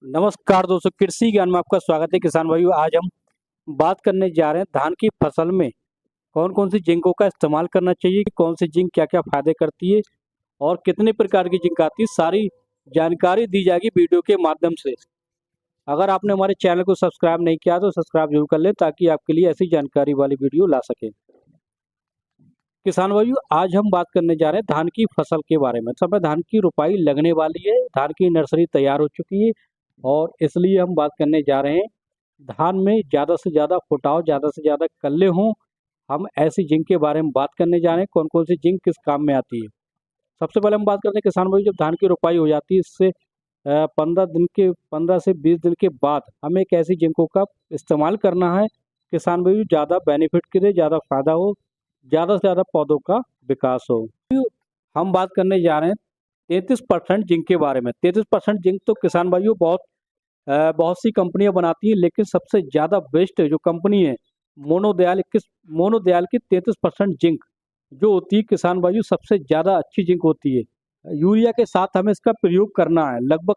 नमस्कार दोस्तों, कृषि ज्ञान में आपका स्वागत है। किसान भाइयों, आज हम बात करने जा रहे हैं धान की फसल में कौन कौन सी जिंकों का इस्तेमाल करना चाहिए, कौन सी जिंक क्या क्या फायदे करती है और कितने प्रकार की जिंक आती है। सारी जानकारी दी जाएगी वीडियो के माध्यम से। अगर आपने हमारे चैनल को सब्सक्राइब नहीं किया तो सब्सक्राइब जरूर कर लें ताकि आपके लिए ऐसी जानकारी वाली वीडियो ला सके। किसान भाइयों, आज हम बात करने जा रहे हैं धान की फसल के बारे में। समय धान की रुपाई लगने वाली है, धान की नर्सरी तैयार हो चुकी है और इसलिए हम बात करने जा रहे हैं धान में ज़्यादा से ज़्यादा फुटाव, ज़्यादा से ज़्यादा कल्ले हों। हम ऐसी जिंक के बारे में बात करने जा रहे हैं, कौन कौन सी जिंक किस काम में आती है। सबसे पहले हम बात करते हैं किसान भाई, जब धान की रुपाई हो जाती है इससे 15 से 20 दिन के बाद हमें एक ऐसी जिंकों का इस्तेमाल करना है किसान भाई ज़्यादा बेनिफिट के लिए, ज़्यादा फायदा हो, ज़्यादा से ज़्यादा पौधों का विकास हो। हम बात करने जा रहे हैं 33% जिंक के बारे में। 33% जिंक तो किसान भाइयों बहुत सी कंपनियां बनाती हैं, लेकिन सबसे ज़्यादा बेस्ट जो कंपनी है मोनोदयाल की 33% जिंक जो होती है किसान भाइयों सबसे ज़्यादा अच्छी जिंक होती है। यूरिया के साथ हमें इसका प्रयोग करना है। लगभग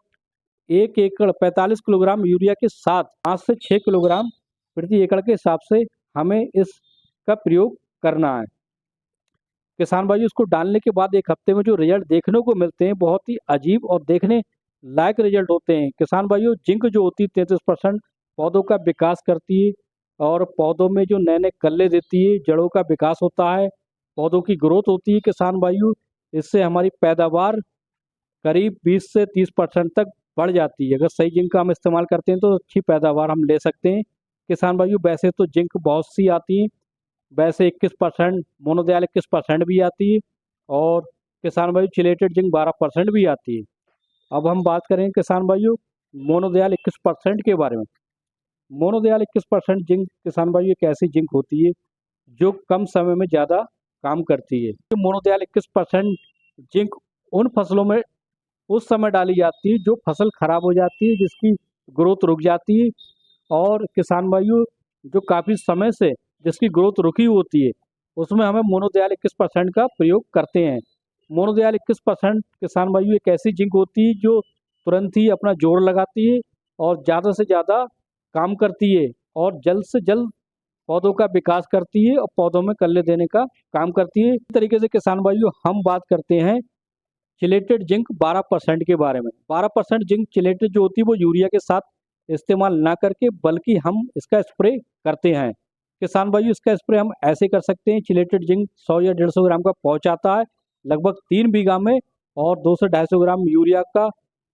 1 एकड़ 45 किलोग्राम यूरिया के साथ 5 से 6 किलोग्राम प्रति एकड़ के हिसाब से हमें इसका प्रयोग करना है। किसान भाई इसको डालने के बाद 1 हफ्ते में जो रिजल्ट देखने को मिलते हैं बहुत ही अजीब और देखने लायक रिजल्ट होते हैं। किसान भाइयों, जिंक जो होती है 33% पौधों का विकास करती है और पौधों में जो नए नए कल्ले देती है, जड़ों का विकास होता है, पौधों की ग्रोथ होती है। किसान भाइयों, इससे हमारी पैदावार करीब 20 से 30% तक बढ़ जाती है। अगर सही जिंक का हम इस्तेमाल करते हैं तो अच्छी पैदावार हम ले सकते हैं। किसान भाइयों, वैसे तो जिंक बहुत सी आती है, वैसे 21% मोनोदयाल 21% भी आती है और किसान भाई चिलेटेड जिंक 12% भी आती है। अब हम बात करें किसान भाइयों मोनोदयाल 21% के बारे में। मोनोदयाल 21% जिंक किसान भाइयों एक ऐसी जिंक होती है जो कम समय में ज़्यादा काम करती है। मोनोदयाल 21% जिंक उन फसलों में उस समय डाली जाती है जो फसल खराब हो जाती है, जिसकी ग्रोथ रुक जाती है और किसान भाइयों जो काफ़ी समय से जिसकी ग्रोथ रुकी होती है उसमें हमें मोनोदयाल 21% का प्रयोग करते हैं। मोनोदयाल 21% किसान भाइयों एक ऐसी जिंक होती है जो तुरंत ही अपना जोर लगाती है और ज़्यादा से ज़्यादा काम करती है और जल्द से जल्द पौधों का विकास करती है और पौधों में कल्ले देने का काम करती है। इस तरीके से किसान भाइयों हम बात करते हैं चिलेटेड जिंक 12% के बारे में। 12% जिंक चिलेटेड जो होती है वो यूरिया के साथ इस्तेमाल ना करके बल्कि हम इसका स्प्रे करते हैं। किसान भाइयों, इसका स्प्रे हम ऐसे कर सकते हैं, चिलेटेड जिंक 100 या 150 ग्राम का पहुँच आता है लगभग 3 बीघा में और 200 से 250 ग्राम यूरिया का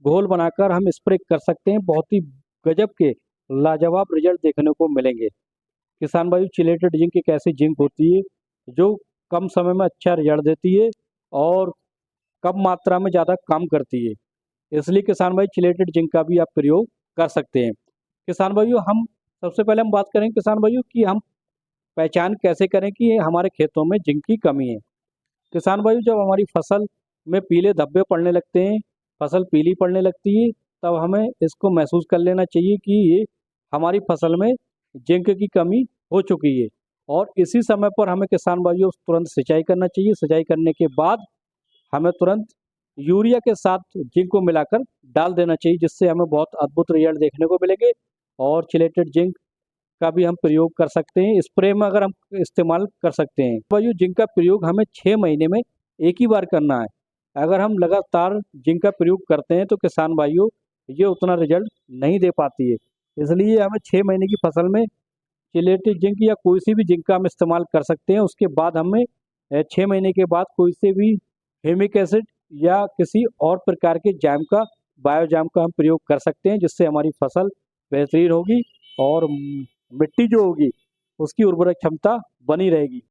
घोल बनाकर हम स्प्रे कर सकते हैं। बहुत ही गजब के लाजवाब रिजल्ट देखने को मिलेंगे। किसान भाइयों, चिलेटेड जिंक एक ऐसी जिंक होती है जो कम समय में अच्छा रिजल्ट देती है और कम मात्रा में ज़्यादा काम करती है, इसलिए किसान भाई चिलेटेड जिंक का भी आप प्रयोग कर सकते हैं। किसान भाइयों, हम सबसे पहले हम बात करें किसान भाइयों कि हम पहचान कैसे करें कि हमारे खेतों में जिंक की कमी है। किसान भाइयों, जब हमारी फसल में पीले धब्बे पड़ने लगते हैं, फसल पीली पड़ने लगती है, तब हमें इसको महसूस कर लेना चाहिए कि ये हमारी फसल में जिंक की कमी हो चुकी है और इसी समय पर हमें किसान भाइयों तुरंत सिंचाई करना चाहिए। सिंचाई करने के बाद हमें तुरंत यूरिया के साथ जिंक को मिलाकर डाल देना चाहिए, जिससे हमें बहुत अद्भुत रिजल्ट देखने को मिलेंगे। और चिलेटेड जिंक का भी हम प्रयोग कर सकते हैं, स्प्रे में अगर हम इस्तेमाल कर सकते हैं। भाइयों, जिंक का प्रयोग हमें 6 महीने में एक ही बार करना है। अगर हम लगातार जिंक का प्रयोग करते हैं तो किसान भाइयों ये उतना रिजल्ट नहीं दे पाती है, इसलिए हमें 6 महीने की फसल में चिलेटेड जिंक या कोई सी भी जिंक का हम इस्तेमाल कर सकते हैं। उसके बाद हमें 6 महीने के बाद कोई से भी हेमिक एसिड या किसी और प्रकार के जैम का, बायोजैम का हम प्रयोग कर सकते हैं, जिससे हमारी फसल बेहतरीन होगी और मिट्टी जो होगी उसकी उर्वरक क्षमता बनी रहेगी।